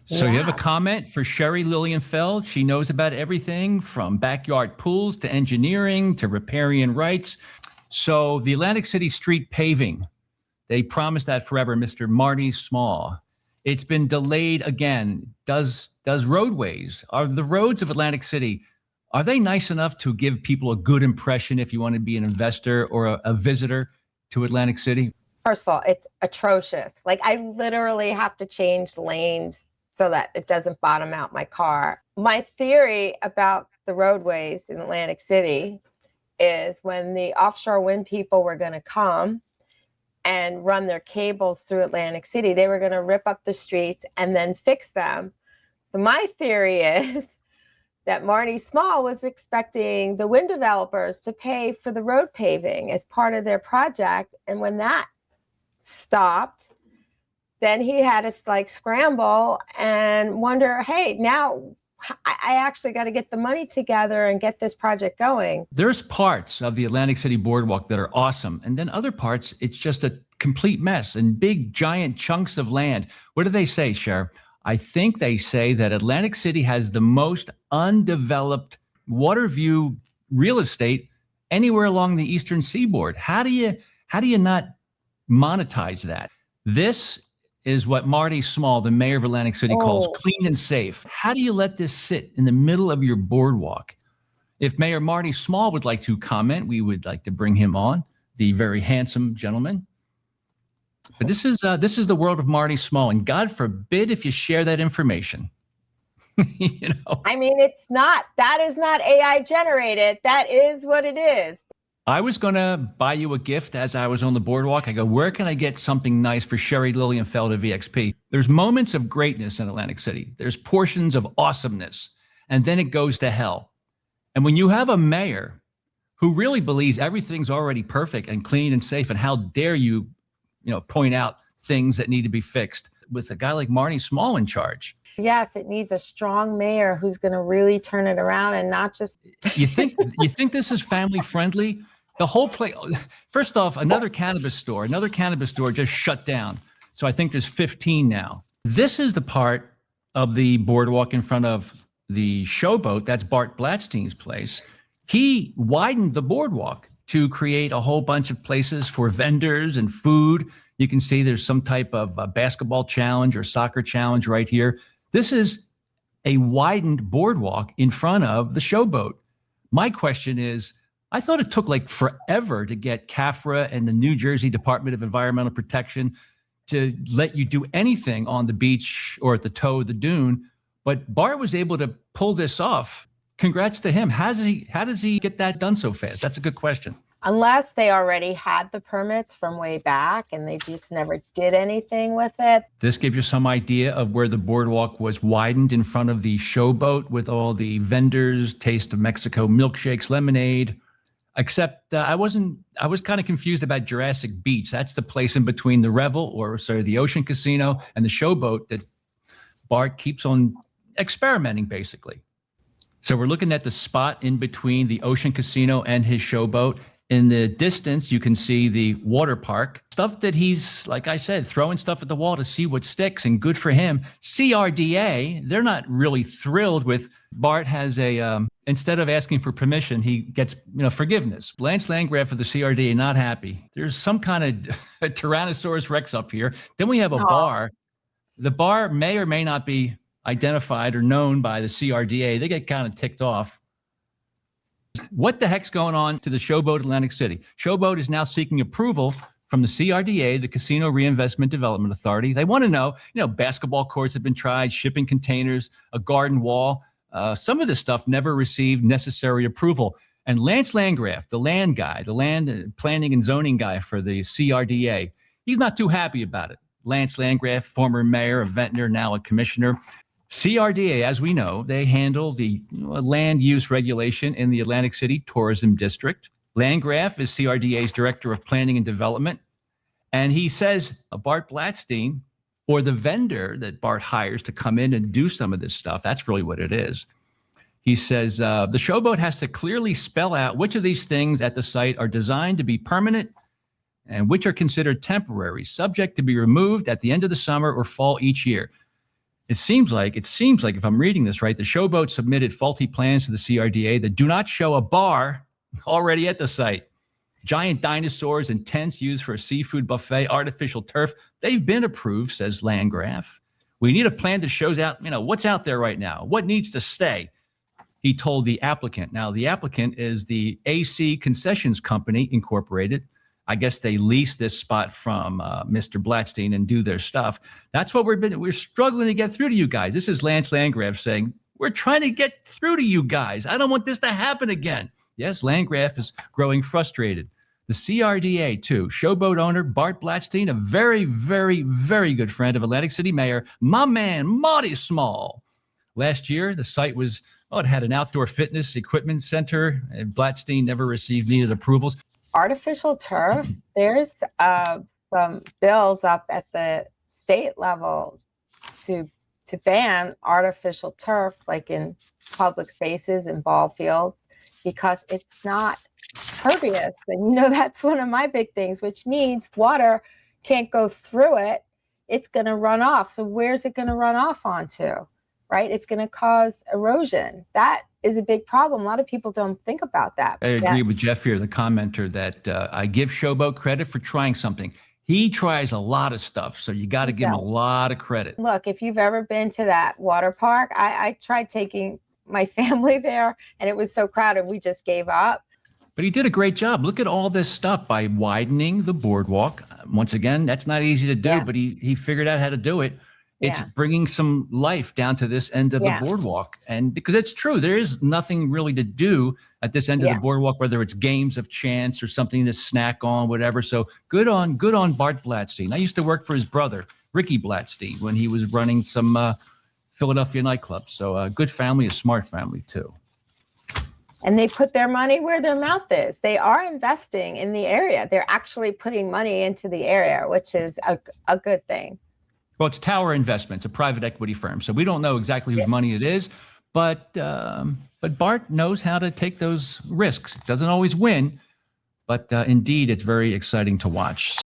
So you have a Yeah. comment for Sherry Lilienfeld. She knows about everything from backyard pools to engineering to riparian rights. So the Atlantic City street paving, they promised that forever, Mr. Marty Small. It's been delayed again. Does roadways, are the roads of Atlantic City, are they nice enough to give people a good impression if you want to be an investor or a visitor to Atlantic City? First of all, it's atrocious. Like I literally have to change lanes so that it doesn't bottom out my car. My theory about the roadways in Atlantic City is when the offshore wind people were going to come and run their cables through Atlantic City, they were going to rip up the streets and then fix them. So my theory is that Marty Small was expecting the wind developers to pay for the road paving as part of their project. And when that stopped, then he had to like scramble and wonder, hey, now I actually got to get the money together and get this project going. There's parts of the Atlantic City Boardwalk that are awesome. And then other parts, it's just a complete mess and big, giant chunks of land. What do they say, Cher? I think they say that Atlantic City has the most undeveloped water view real estate anywhere along the Eastern Seaboard. How do you not monetize that? This is what Marty Small, the mayor of Atlantic City, calls clean and safe. How do you let this sit in the middle of your boardwalk? If Mayor Marty Small would like to comment, we would like to bring him on, the very handsome gentleman. But this is the world of Marty Small, and God forbid if you share that information. You know, I mean, that is not AI generated. That is what it is. I was going to buy you a gift as I was on the boardwalk. I go, where can I get something nice for Sherry Lilienfeld of EXP? There's moments of greatness in Atlantic City. There's portions of awesomeness, and then it goes to hell. And when you have a mayor who really believes everything's already perfect and clean and safe, and how dare you, point out things that need to be fixed with a guy like Marty Small in charge. Yes, it needs a strong mayor who's going to really turn it around and not just. You think this is family friendly? The whole place. First off, another cannabis store just shut down. So I think there's 15 now. This is the part of the boardwalk in front of the Showboat. That's Bart Blatstein's place. He widened the boardwalk to create a whole bunch of places for vendors and food. You can see there's some type of basketball challenge or soccer challenge right here. This is a widened boardwalk in front of the Showboat. My question is, I thought it took like forever to get CAFRA and the New Jersey Department of Environmental Protection to let you do anything on the beach or at the toe of the dune. But Bart was able to pull this off. Congrats to him. How does he get that done so fast? That's a good question. Unless they already had the permits from way back and they just never did anything with it. This gives you some idea of where the boardwalk was widened in front of the Showboat with all the vendors, Taste of Mexico milkshakes, lemonade. Except I was kind of confused about Jurassic Beach. That's the place in between the the Ocean Casino and the Showboat that Bart keeps on experimenting, basically. So we're looking at the spot in between the Ocean Casino and his Showboat. In the distance, you can see the water park. Stuff that he's, like I said, throwing stuff at the wall to see what sticks, and good for him. CRDA, they're not really thrilled with Bart has instead of asking for permission, he gets, forgiveness. Lance Landgraf of the CRDA, not happy. There's some kind of Tyrannosaurus Rex up here. Then we have a bar. The bar may or may not be identified or known by the CRDA. They get kind of ticked off. What the heck's going on to the Showboat Atlantic City? Showboat is now seeking approval from the CRDA, the Casino Reinvestment Development Authority. They want to know, basketball courts have been tried, shipping containers, a garden wall. Some of this stuff never received necessary approval. And Lance Landgraf, the land guy, the land planning and zoning guy for the CRDA, he's not too happy about it. Lance Landgraf, former mayor of Ventnor, now a commissioner. CRDA, as we know, they handle the land use regulation in the Atlantic City Tourism District. Landgraf is CRDA's Director of Planning and Development. And he says Bart Blatstein, or the vendor that Bart hires to come in and do some of this stuff, that's really what it is. He says the Showboat has to clearly spell out which of these things at the site are designed to be permanent and which are considered temporary, subject to be removed at the end of the summer or fall each year. It seems like if I'm reading this right, the Showboat submitted faulty plans to the CRDA that do not show a bar already at the site. Giant dinosaurs and tents used for a seafood buffet, artificial turf, they've been approved, says Landgraf. We need a plan that shows out, what's out there right now, what needs to stay, he told the applicant. Now, the applicant is the AC Concessions Company Incorporated. I guess they lease this spot from Mr. Blatstein and do their stuff. That's what we're struggling to get through to you guys. This is Lance Landgraf saying, we're trying to get through to you guys. I don't want this to happen again. Yes, Landgraf is growing frustrated. The CRDA, too. Showboat owner Bart Blatstein, a very, very, very good friend of Atlantic City Mayor, my man, Marty Small. Last year, the site it had an outdoor fitness equipment center, and Blatstein never received needed approvals. Artificial turf, there's some bills up at the state level to ban artificial turf, like in public spaces and ball fields, because it's not pervious. And that's one of my big things, which means water can't go through it. It's going to run off. So where's it going to run off onto? Right? It's going to cause erosion. That is a big problem. A lot of people don't think about that. I agree with Jeff here, the commenter, that I give Showboat credit for trying something. He tries a lot of stuff, so you got to give him a lot of credit. Look, if you've ever been to that water park, I tried taking my family there, and it was so crowded, we just gave up. But he did a great job. Look at all this stuff by widening the boardwalk. Once again, that's not easy to do, but he figured out how to do it. It's bringing some life down to this end of the boardwalk. And because it's true, there is nothing really to do at this end of the boardwalk, whether it's games of chance or something to snack on, whatever. So good on Bart Blatstein. I used to work for his brother, Ricky Blatstein, when he was running some Philadelphia nightclubs. So good family, a smart family too. And they put their money where their mouth is. They are investing in the area. They're actually putting money into the area, which is a good thing. Well, it's Tower Investments, a private equity firm. So we don't know exactly whose money it is, but Bart knows how to take those risks. Doesn't always win, but indeed, it's very exciting to watch.